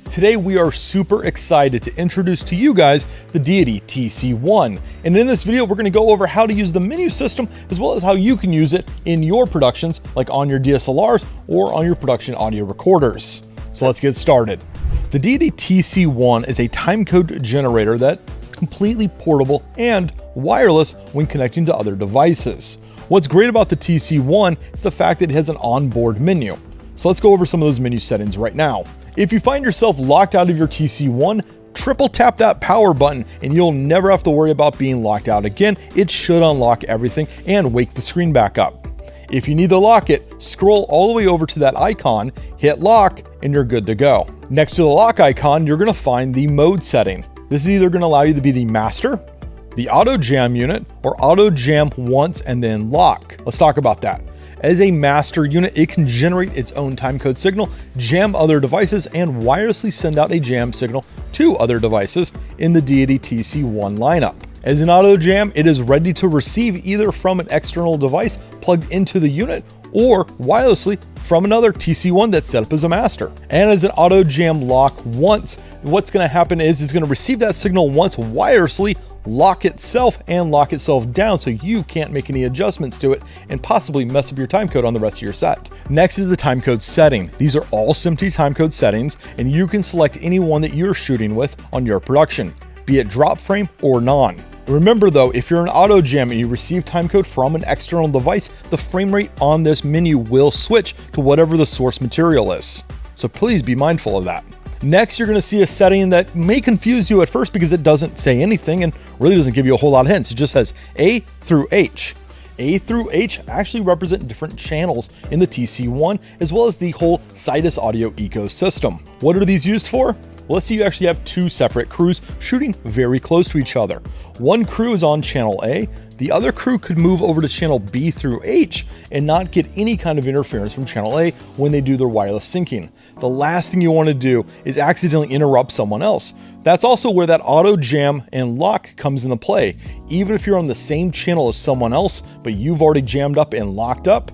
Today we are super excited to introduce to you guys the Deity TC-1. And in this video, we're going to go over how to use the menu system as well as how you can use it in your productions, like on your DSLRs or on your production audio recorders. So let's get started. The Deity TC-1 is a timecode generator that's completely portable and wireless when connecting to other devices. What's great about the TC-1 is the fact that it has an onboard menu. So let's go over some of those menu settings right now. If you find yourself locked out of your TC-1, triple tap that power button and you'll never have to worry about being locked out again. It should unlock everything and wake the screen back up. If you need to lock it, scroll all the way over to that icon, hit lock, and you're good to go. Next to the lock icon, you're going to find the mode setting. This is either going to allow you to be the master, the auto jam unit, or auto jam once and then lock. Let's talk about that. As a master unit, it can generate its own timecode signal, jam other devices, and wirelessly send out a jam signal to other devices in the Deity TC-1 lineup. As an auto jam, it is ready to receive either from an external device plugged into the unit or wirelessly from another TC-1 that's set up as a master. And as an auto jam lock once, what's going to happen is it's going to receive that signal once wirelessly, lock itself and lock itself down so you can't make any adjustments to it and possibly mess up your timecode on the rest of your set. Next is the timecode setting. These are all SMPTE timecode settings, and you can select any one that you're shooting with on your production, be it drop frame or non. Remember though, if you're an auto jam and you receive timecode from an external device, the frame rate on this menu will switch to whatever the source material is. So please be mindful of that. Next, you're going to see a setting that may confuse you at first because it doesn't say anything and really doesn't give you a whole lot of hints. It just says A through H. A through H actually represent different channels in the TC-1 as well as the whole Sidus audio ecosystem. What are these used for? Well, let's say you actually have two separate crews shooting very close to each other. One crew is on channel A, the other crew could move over to channel B through H and not get any kind of interference from channel A when they do their wireless syncing. The last thing you want to do is accidentally interrupt someone else. That's also where that auto jam and lock comes into play. Even if you're on the same channel as someone else, but you've already jammed up and locked up,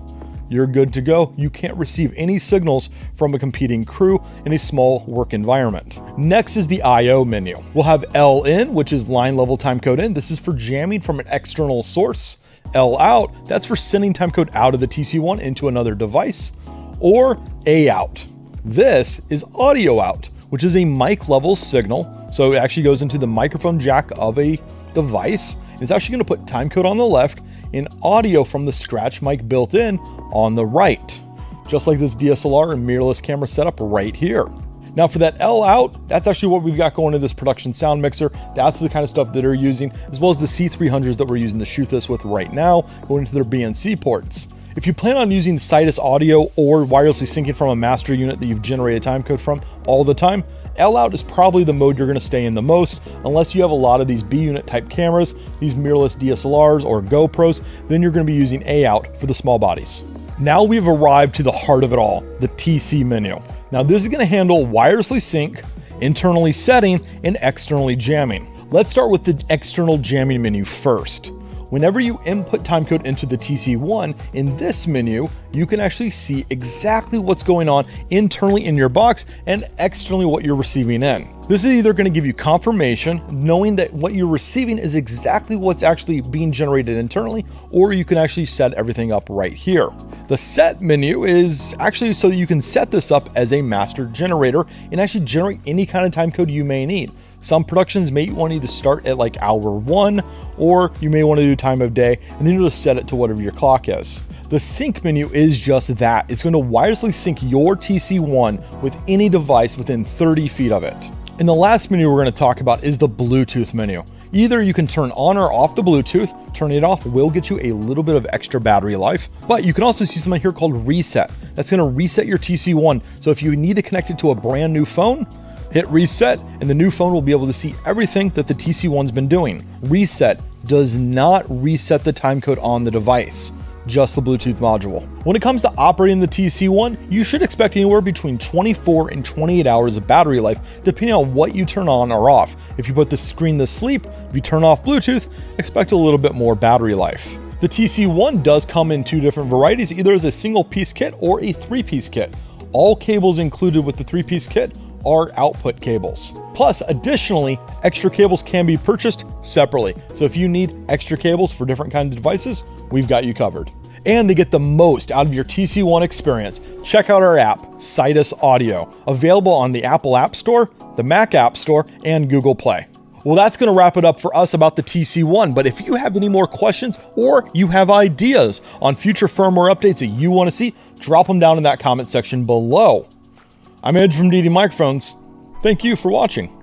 you're good to go. You can't receive any signals from a competing crew in a small work environment. Next is the IO menu. We'll have L in, which is line level timecode in. This is for jamming from an external source. L out, that's for sending timecode out of the TC-1 into another device. Or A out. This is audio out, which is a mic level signal. So it actually goes into the microphone jack of a device. It's actually going to put timecode on the left and audio from the scratch mic built in on the right, just like this DSLR and mirrorless camera setup right here. Now for that L out, that's actually what we've got going in this production sound mixer. That's the kind of stuff that they're using, as well as the C300s that we're using to shoot this with right now, going into their BNC ports. If you plan on using Sidus audio or wirelessly syncing from a master unit that you've generated timecode from all the time, L out is probably the mode you're going to stay in the most, unless you have a lot of these B unit type cameras, these mirrorless DSLRs or GoPros, then you're going to be using A out for the small bodies. Now we've arrived to the heart of it all, the TC menu. Now this is going to handle wirelessly sync, internally setting, and externally jamming. Let's start with the external jamming menu first. Whenever you input timecode into the TC-1, in this menu, you can actually see exactly what's going on internally in your box and externally what you're receiving in. This is either going to give you confirmation, knowing that what you're receiving is exactly what's actually being generated internally, or you can actually set everything up right here. The set menu is actually so that you can set this up as a master generator and actually generate any kind of timecode you may need. Some productions may want you to start at like hour 1, or you may want to do time of day, and then you'll just set it to whatever your clock is. The sync menu is just that. It's going to wirelessly sync your TC-1 with any device within 30 feet of it. And the last menu we're going to talk about is the Bluetooth menu. Either you can turn on or off the Bluetooth. Turning it off will get you a little bit of extra battery life, but you can also see something here called reset. That's going to reset your TC-1. So if you need to connect it to a brand new phone, hit reset and the new phone will be able to see everything that the TC-1's been doing. Reset does not reset the timecode on the device, just the Bluetooth module. When it comes to operating the TC-1, you should expect anywhere between 24 and 28 hours of battery life, depending on what you turn on or off. If you put the screen to sleep, if you turn off Bluetooth, expect a little bit more battery life. The TC-1 does come in two different varieties, either as a single piece kit or a 3-piece kit. All cables included with the 3-piece kit are output cables. Plus, additionally, extra cables can be purchased separately. So if you need extra cables for different kinds of devices, we've got you covered. And to get the most out of your TC-1 experience, check out our app, Citus Audio, available on the Apple App Store, the Mac App Store, and Google Play. Well, that's going to wrap it up for us about the TC-1, but if you have any more questions or you have ideas on future firmware updates that you want to see, drop them down in that comment section below. I'm Edge from Deity Microphones. Thank you for watching.